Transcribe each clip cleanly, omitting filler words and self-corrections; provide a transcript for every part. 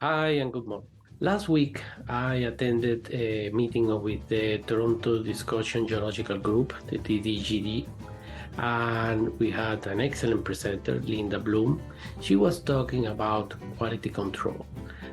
Hi and good morning. Last week, I attended a meeting with the Toronto Discussion Geological Group, the TDGD, and we had an excellent presenter, Linda Bloom. She was talking about quality control,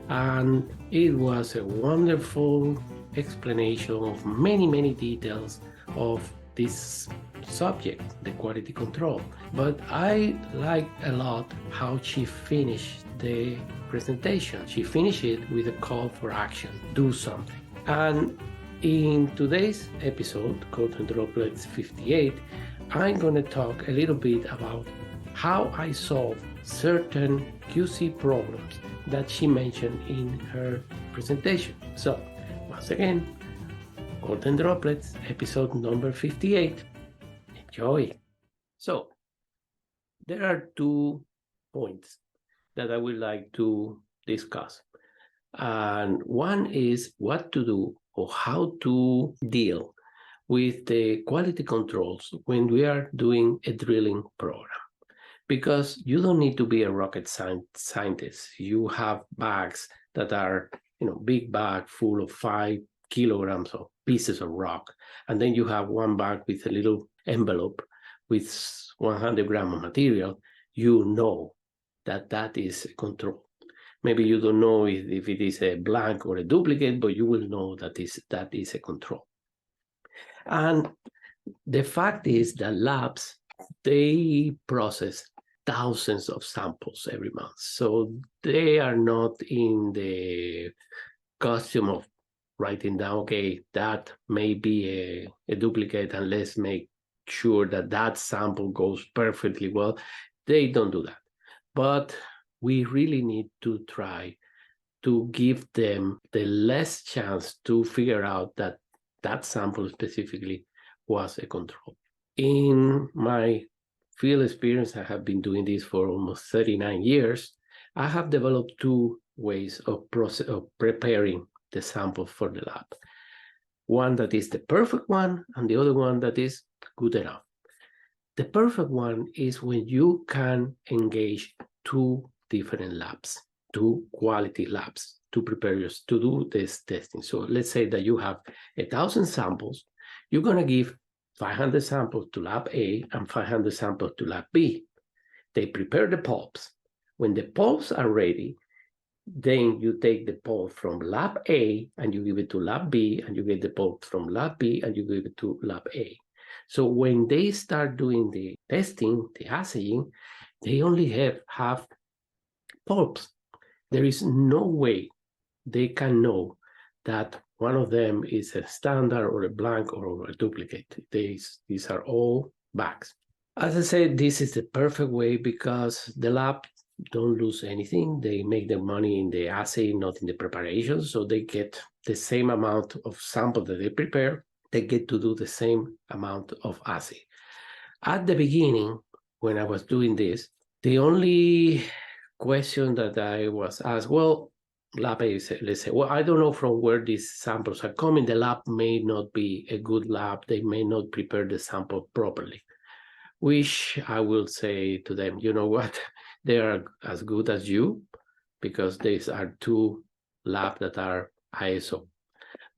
and it was a wonderful explanation of many details of this subject, the quality control. But I liked a lot how she finished the presentation. She finished it with a call for action, do something. And in today's episode, Code and Droplets 58, I'm going to talk a little bit about how I solve certain QC problems that she mentioned in her presentation. So, once again, Code and Droplets, episode number 58. Enjoy. So, there are 2 points that I would like to discuss. And one is what to do or how to deal with the quality controls when we are doing a drilling program. Because you don't need to be a rocket scientist. You have bags that are, big bag full of 5 kilograms of pieces of rock. And then you have one bag with a little envelope with 100 grams of material. You know that is a control. Maybe you don't know if it is a blank or a duplicate, but you will know that is a control. And the fact is that labs, they process thousands of samples every month. So they are not in the costume of writing down, okay, that may be a duplicate, and let's make sure that sample goes perfectly well. They don't do that. But we really need to try to give them the less chance to figure out that sample specifically was a control. In my field experience, I have been doing this for almost 39 years. I have developed 2 ways of preparing the sample for the lab. One that is the perfect one, and the other one that is good enough. The perfect one is when you can engage 2 different labs, 2 quality labs to prepare you to do this testing. So let's say that you have 1,000 samples. You're going to give 500 samples to lab A and 500 samples to lab B. They prepare the pulps. When the pulps are ready, then you take the pulp from lab A and you give it to lab B, and you get the pulp from lab B and you give it to lab A. So when they start doing the testing, the assaying, they only have pulps. There is no way they can know that one of them is a standard or a blank or a duplicate. These are all bags. As I said, this is the perfect way because the lab don't lose anything. They make their money in the assay, not in the preparation. So they get the same amount of sample that they prepare. They get to do the same amount of assay. At the beginning, when I was doing this, the only question that I was asked, well, lab A, let's say, well, I don't know from where these samples are coming. The lab may not be a good lab. They may not prepare the sample properly, which I will say to them, you know what? They are as good as you because these are 2 labs that are ISO.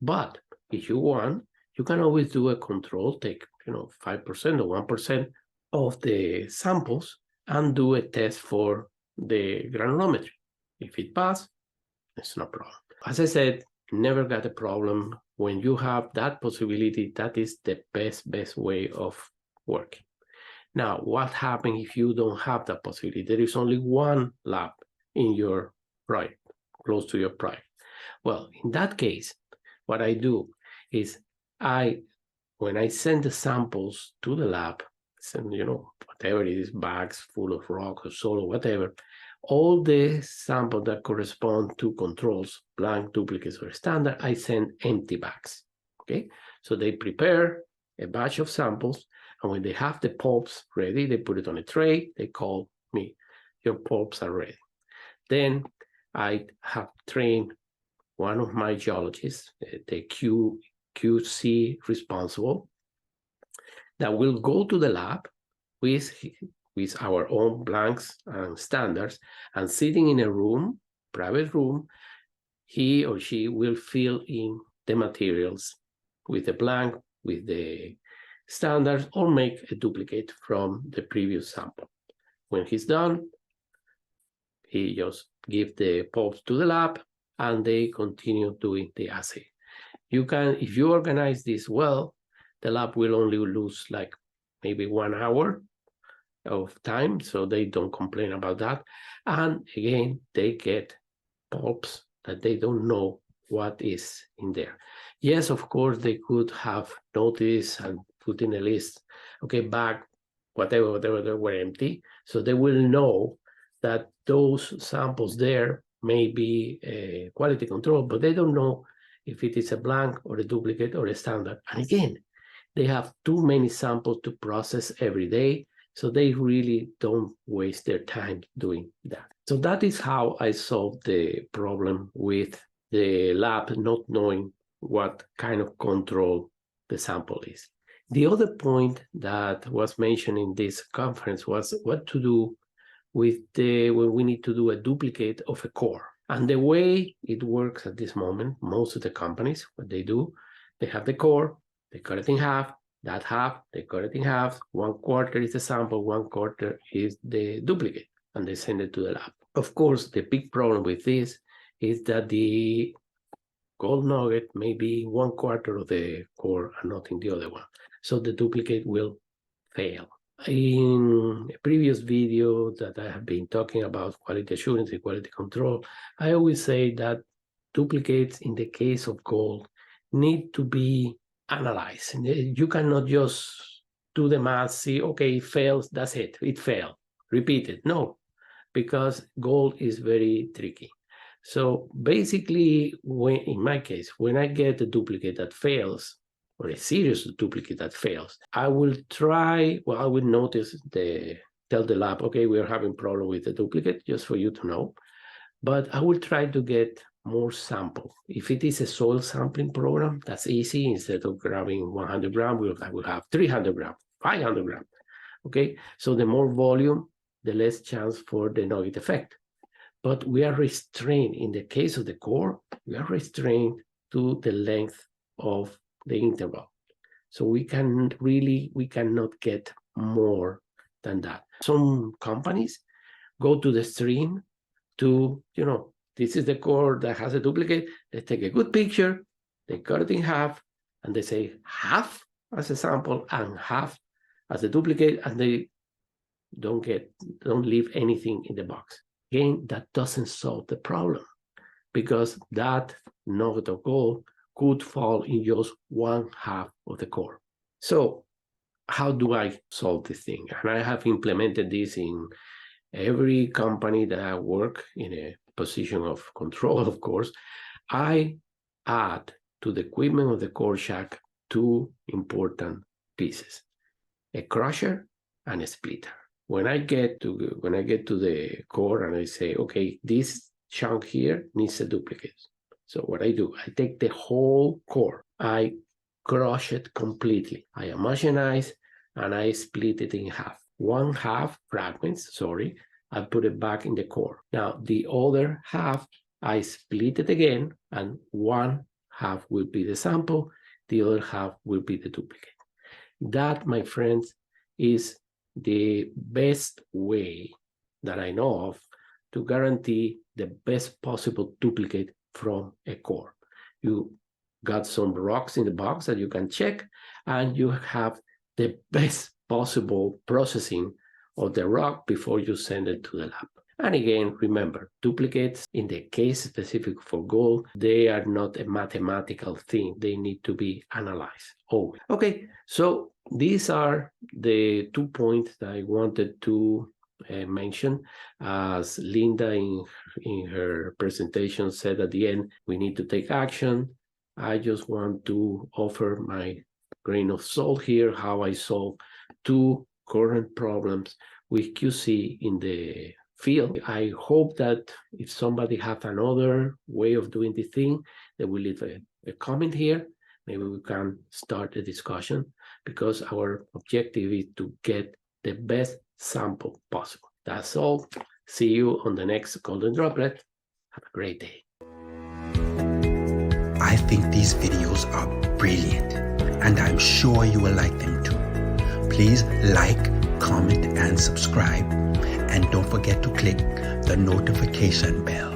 But if you want, you can always do a control, take 5% or 1% of the samples and do a test for the granulometry. If it passes, it's no problem. As I said, never got a problem. When you have that possibility, that is the best way of working. Now, what happens if you don't have that possibility? There is only one lab in your project, close to your project. Well, in that case, what I do is when I send the samples to the lab, send, whatever it is, bags full of rock or soil or whatever, all the samples that correspond to controls, blank, duplicates, or standard, I send empty bags, okay? So they prepare a batch of samples, and when they have the pulps ready, they put it on a tray, they call me, your pulps are ready. Then I have trained one of my geologists, the QC responsible, that will go to the lab with our own blanks and standards, and sitting in a room private room, he or she will fill in the materials with the blank, with the standards, or make a duplicate from the previous sample. When he's done, he just gives the pulps to the lab, and they continue doing the assay. You can, if you organize this well, the lab will only lose like maybe 1 hour of time, so they don't complain about that. And again, they get pulps that they don't know what is in there. Yes, of course, they could have noticed and put in a list, okay, bag, whatever, they were empty. So they will know that those samples there may be quality control, but they don't know if it is a blank or a duplicate or a standard. And again, they have too many samples to process every day, so they really don't waste their time doing that. So that is how I solved the problem with the lab not knowing what kind of control the sample is. The other point that was mentioned in this conference was what to do with when we need to do a duplicate of a core. And the way it works at this moment, most of the companies, what they do, they have the core, they cut it in half, that half, they cut it in half, 1/4 is the sample, 1/4 is the duplicate, and they send it to the lab. Of course, the big problem with this is that the gold nugget may be 1/4 of the core and not in the other one. So the duplicate will fail. In a previous video that I have been talking about quality assurance and quality control, I always say that duplicates in the case of gold need to be analyzed. You cannot just do the math, see, okay, it fails, that's it, it failed, repeat it. No, because gold is very tricky. So basically, in my case, when I get a duplicate that fails, or a serious duplicate that fails, I will try, well, I will notice tell the lab, okay, we are having problem with the duplicate, just for you to know. But I will try to get more sample. If it is a soil sampling program, that's easy. Instead of grabbing 100 grams, we'll have 300 grams, 500 grams, okay? So the more volume, the less chance for the nugget effect. But we are restrained, in the case of the core, we are restrained to the length of the interval. So we cannot get more than that. Some companies go to the stream to, this is the core that has a duplicate. They take a good picture, they cut it in half, and they say half as a sample and half as a duplicate, and they don't leave anything in the box. Again, that doesn't solve the problem, because that nugget of gold could fall in just 1/2 of the core. So how do I solve this thing? And I have implemented this in every company that I work in a position of control, of course. I add to the equipment of the core shack 2 important pieces, a crusher and a splitter. When I get to the core and I say, okay, this chunk here needs a duplicate. So what I do, I take the whole core, I crush it completely, I homogenize, and I split it in half. 1/2 fragments, I put it back in the core. Now, the other half, I split it again, and 1/2 will be the sample, the other half will be the duplicate. That, my friends, is the best way that I know of to guarantee the best possible duplicate from a core. You got some rocks in the box that you can check, and you have the best possible processing of the rock before you send it to the lab. And again, remember, duplicates, in the case specific for gold, they are not a mathematical thing. They need to be analyzed. Oh, okay. So these are the 2 points that I wanted to mention. As Linda in her presentation said at the end, we need to take action. I just want to offer my grain of salt here, how I solve 2 current problems with QC in the field. I hope that if somebody has another way of doing the thing, they will leave a comment here. Maybe we can start a discussion, because our objective is to get the best sample possible. That's all. See you on the next Golden Droplet. Have a great day. I think these videos are brilliant, and I'm sure you will like them too. Please like, comment, and subscribe, and don't forget to click the notification bell.